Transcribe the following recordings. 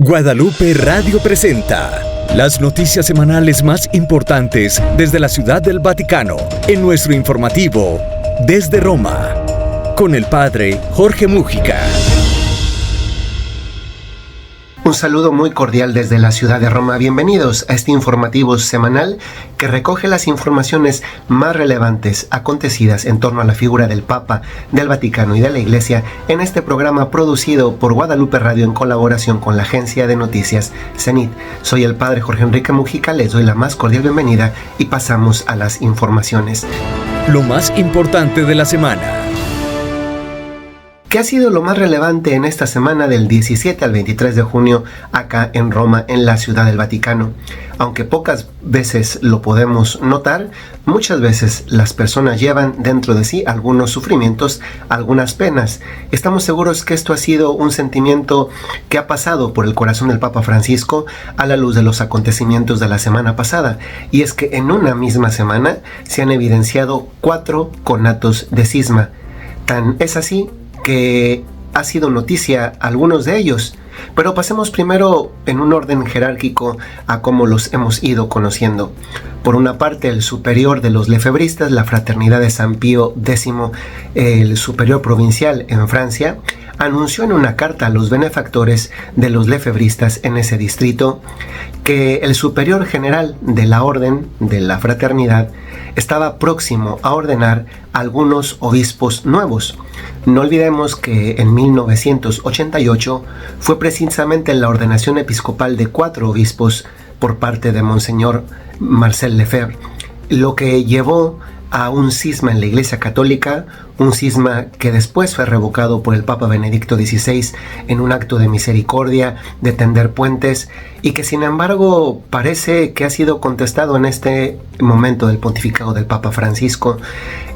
Guadalupe Radio presenta las noticias semanales más importantes desde la Ciudad del Vaticano en nuestro informativo Desde Roma, con el Padre Jorge Múgica. Un saludo muy cordial desde la ciudad de Roma. Bienvenidos a este informativo semanal que recoge las informaciones más relevantes acontecidas en torno a la figura del Papa, del Vaticano y de la Iglesia en este programa producido por Guadalupe Radio en colaboración con la agencia de noticias CENIT. Soy el Padre Jorge Enrique Múgica, les doy la más cordial bienvenida y pasamos a las informaciones. Lo más importante de la semana. ¿Qué ha sido lo más relevante en esta semana del 17 al 23 de junio acá en Roma, en la Ciudad del Vaticano? Aunque pocas veces lo podemos notar, muchas veces las personas llevan dentro de sí algunos sufrimientos, algunas penas. Estamos seguros que esto ha sido un sentimiento que ha pasado por el corazón del Papa Francisco a la luz de los acontecimientos de la semana pasada. Y es que en una misma semana se han evidenciado 4 conatos de cisma. Tan es así que ha sido noticia algunos de ellos, pero pasemos primero en un orden jerárquico a cómo los hemos ido conociendo. Por una parte, el superior de los lefebristas, la Fraternidad de San Pío X, el superior provincial en Francia, anunció en una carta a los benefactores de los lefebristas en ese distrito que el superior general de la orden de la fraternidad estaba próximo a ordenar algunos obispos nuevos. No olvidemos que en 1988 fue precisamente la ordenación episcopal de 4 obispos por parte de Monseñor Marcel Lefebvre, lo que llevó a un cisma en la Iglesia Católica, un cisma que después fue revocado por el Papa Benedicto XVI en un acto de misericordia, de tender puentes, y que sin embargo parece que ha sido contestado en este momento del pontificado del Papa Francisco.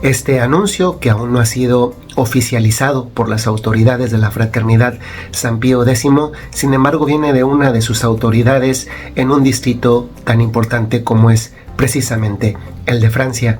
Este anuncio, que aún no ha sido oficializado por las autoridades de la Fraternidad San Pío X, sin embargo viene de una de sus autoridades en un distrito tan importante como es precisamente el de Francia.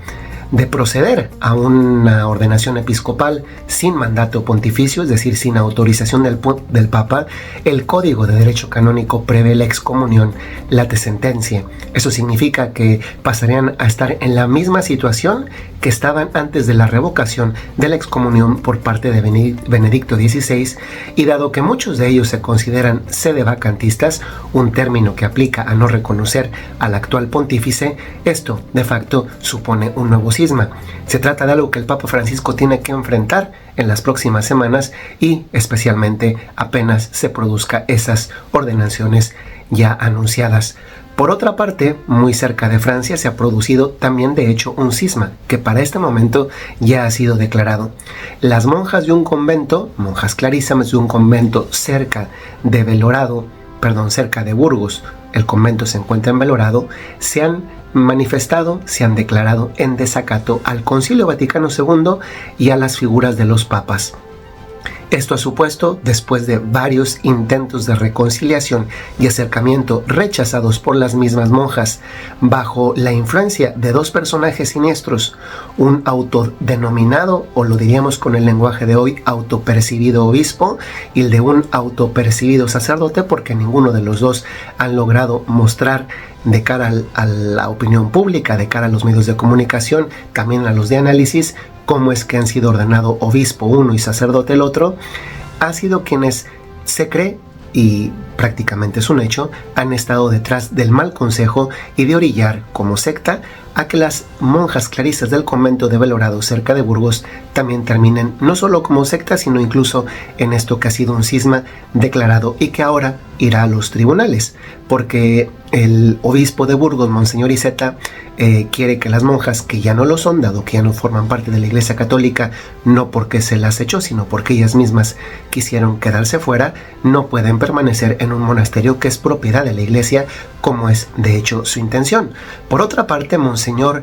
De proceder a una ordenación episcopal sin mandato pontificio, es decir, sin autorización del Papa, el Código de Derecho Canónico prevé la excomunión, la desentencia. Eso significa que pasarían a estar en la misma situación que estaban antes de la revocación de la excomunión por parte de Benedicto XVI, y dado que muchos de ellos se consideran sedevacantistas, un término que aplica a no reconocer al actual pontífice, esto de facto supone un nuevo cisma. Se trata de algo que el Papa Francisco tiene que enfrentar en las próximas semanas y especialmente apenas se produzca esas ordenaciones ya anunciadas. Por otra parte, muy cerca de Francia se ha producido también de hecho un cisma que para este momento ya ha sido declarado. Las monjas de un convento, monjas clarísimas de un convento cerca de Burgos, el convento se encuentra en Belorado, se han manifestado, se han declarado en desacato al Concilio Vaticano II y a las figuras de los papas. Esto ha supuesto, después de varios intentos de reconciliación y acercamiento rechazados por las mismas monjas, bajo la influencia de 2 personajes siniestros, un autodenominado, o lo diríamos con el lenguaje de hoy, autopercibido obispo, y el de un autopercibido sacerdote, porque ninguno de los dos han logrado mostrar de cara a la opinión pública, de cara a los medios de comunicación, también a los de análisis, cómo es que han sido ordenado obispo uno y sacerdote el otro. Ha sido quienes se cree, y prácticamente es un hecho, han estado detrás del mal consejo y de orillar como secta a que las monjas clarisas del convento de Belorado cerca de Burgos también terminen no solo como secta, sino incluso en esto que ha sido un cisma declarado y que ahora irá a los tribunales, porque el obispo de Burgos, Monseñor Iceta, quiere que las monjas, que ya no lo son, dado que ya no forman parte de la Iglesia Católica, no porque se las echó, sino porque ellas mismas quisieron quedarse fuera, no pueden permanecer en un monasterio que es propiedad de la Iglesia, como es de hecho su intención. Por otra parte, Monseñor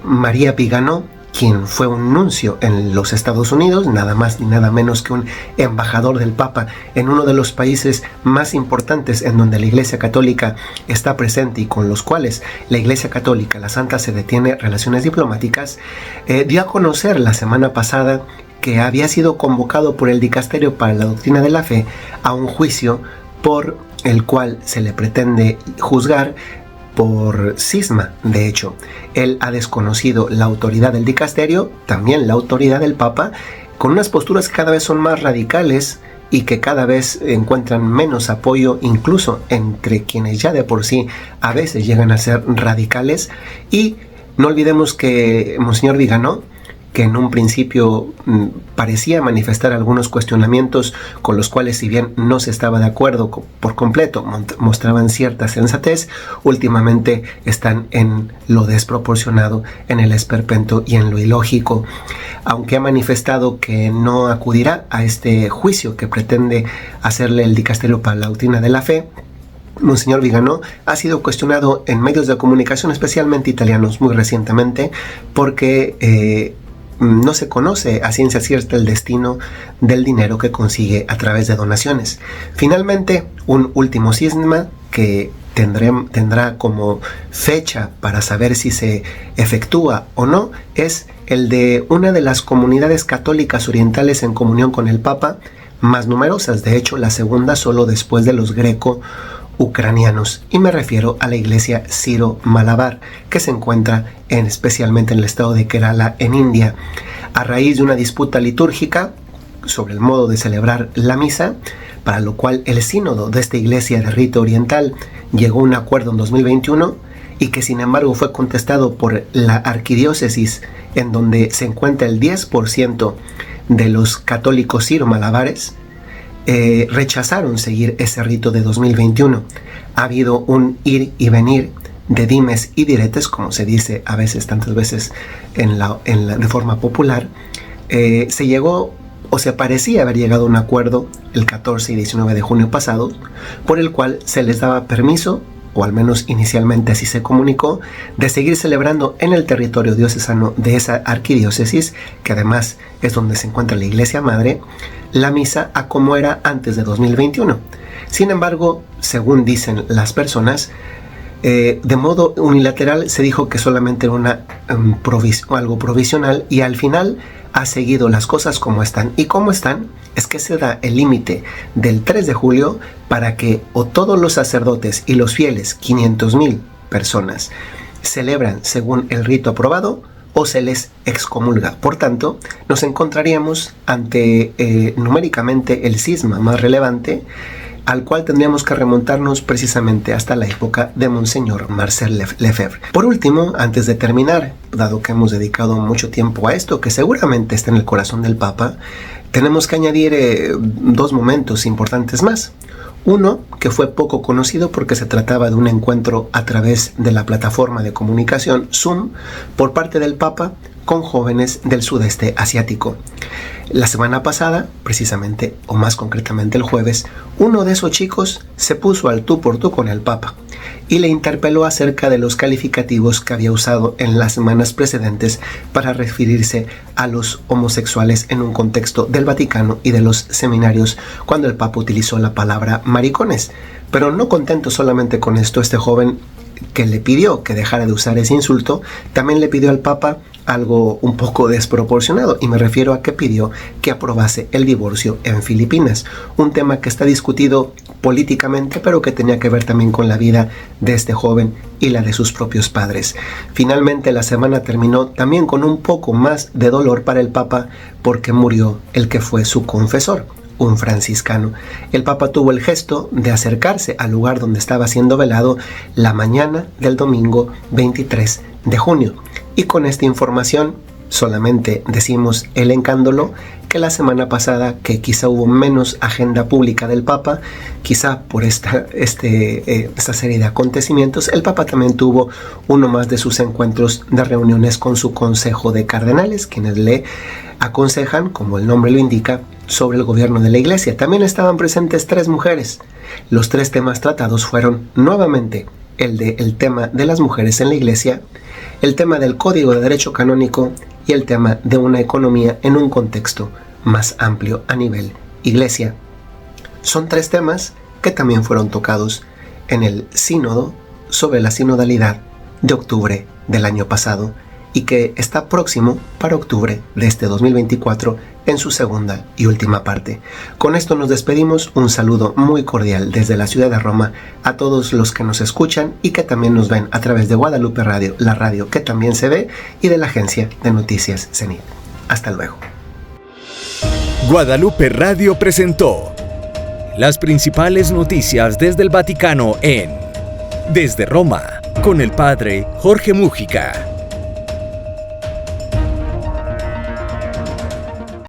María Vigano, quien fue un nuncio en los Estados Unidos, nada más ni nada menos que un embajador del Papa en uno de los países más importantes en donde la Iglesia Católica está presente y con los cuales la Iglesia Católica, la Santa Sede, tiene relaciones diplomáticas, dio a conocer la semana pasada que había sido convocado por el Dicasterio para la Doctrina de la Fe a un juicio por el cual se le pretende juzgar por cisma. De hecho, él ha desconocido la autoridad del dicasterio, también la autoridad del Papa, con unas posturas que cada vez son más radicales y que cada vez encuentran menos apoyo, incluso entre quienes ya de por sí a veces llegan a ser radicales. Y no olvidemos que Monseñor Viganó, que en un principio parecía manifestar algunos cuestionamientos con los cuales, si bien no se estaba de acuerdo por completo, mostraban cierta sensatez, últimamente están en lo desproporcionado, en el esperpento y en lo ilógico. Aunque ha manifestado que no acudirá a este juicio que pretende hacerle el Dicasterio para la Doctrina de la Fe, Monseñor Viganó ha sido cuestionado en medios de comunicación, especialmente italianos, muy recientemente, porque no se conoce a ciencia cierta el destino del dinero que consigue a través de donaciones. Finalmente, un último cisma que tendrá como fecha para saber si se efectúa o no es el de una de las comunidades católicas orientales en comunión con el Papa más numerosas, de hecho la segunda solo después de los greco-ucranianos, y me refiero a la iglesia Siro-Malabar, que se encuentra especialmente en el estado de Kerala, en India. A raíz de una disputa litúrgica sobre el modo de celebrar la misa, para lo cual el sínodo de esta iglesia de rito oriental llegó a un acuerdo en 2021, y que sin embargo fue contestado por la arquidiócesis, en donde se encuentra el 10% de los católicos siro-malabares, rechazaron seguir ese rito de 2021. Ha habido un ir y venir de dimes y diretes, como se dice a veces, tantas veces de forma popular. Se llegó, o se parecía haber llegado a un acuerdo el 14 y 19 de junio pasado, por el cual se les daba permiso, o al menos inicialmente así se comunicó, de seguir celebrando en el territorio diocesano de esa arquidiócesis, que además es donde se encuentra la iglesia madre, la misa a como era antes de 2021. Sin embargo, según dicen las personas, de modo unilateral se dijo que solamente era algo provisional, y al final ha seguido las cosas como están. Y como están es que se da el límite del 3 de julio para que o todos los sacerdotes y los fieles, 500,000 personas, celebran según el rito aprobado, o se les excomulga. Por tanto, nos encontraríamos ante numéricamente el cisma más relevante, al cual tendríamos que remontarnos precisamente hasta la época de Monseñor Marcel Lefebvre. Por último, antes de terminar, dado que hemos dedicado mucho tiempo a esto, que seguramente está en el corazón del Papa, tenemos que añadir dos momentos importantes más. Uno, que fue poco conocido porque se trataba de un encuentro a través de la plataforma de comunicación Zoom por parte del Papa con jóvenes del sudeste asiático. La semana pasada, precisamente, o más concretamente el jueves, uno de esos chicos se puso al tú por tú con el Papa y le interpeló acerca de los calificativos que había usado en las semanas precedentes para referirse a los homosexuales en un contexto del Vaticano y de los seminarios, cuando el Papa utilizó la palabra maricones. Pero no contento solamente con esto, este joven, que le pidió que dejara de usar ese insulto, también le pidió al Papa algo un poco desproporcionado, y me refiero a que pidió que aprobase el divorcio en Filipinas, un tema que está discutido políticamente, pero que tenía que ver también con la vida de este joven y la de sus propios padres. Finalmente, la semana terminó también con un poco más de dolor para el Papa, porque murió el que fue su confesor, un franciscano. El Papa tuvo el gesto de acercarse al lugar donde estaba siendo velado la mañana del domingo 23 de junio. Y con esta información solamente decimos elencándolo que la semana pasada, que quizá hubo menos agenda pública del Papa, quizá por esta serie de acontecimientos, el Papa también tuvo uno más de sus encuentros de reuniones con su consejo de cardenales, quienes le aconsejan, como el nombre lo indica, sobre el gobierno de la iglesia. También estaban presentes 3 mujeres. Los 3 temas tratados fueron nuevamente el tema de las mujeres en la iglesia, el tema del Código de Derecho Canónico y el tema de una economía en un contexto más amplio a nivel iglesia. Son 3 temas que también fueron tocados en el sínodo sobre la sinodalidad de octubre del año pasado, y que está próximo para octubre de este 2024 en su segunda y última parte. Con esto nos despedimos, un saludo muy cordial desde la ciudad de Roma a todos los que nos escuchan y que también nos ven a través de Guadalupe Radio, la radio que también se ve, y de la agencia de noticias CENIT. Hasta luego. Guadalupe Radio presentó las principales noticias desde el Vaticano en Desde Roma, con el padre Jorge Múgica.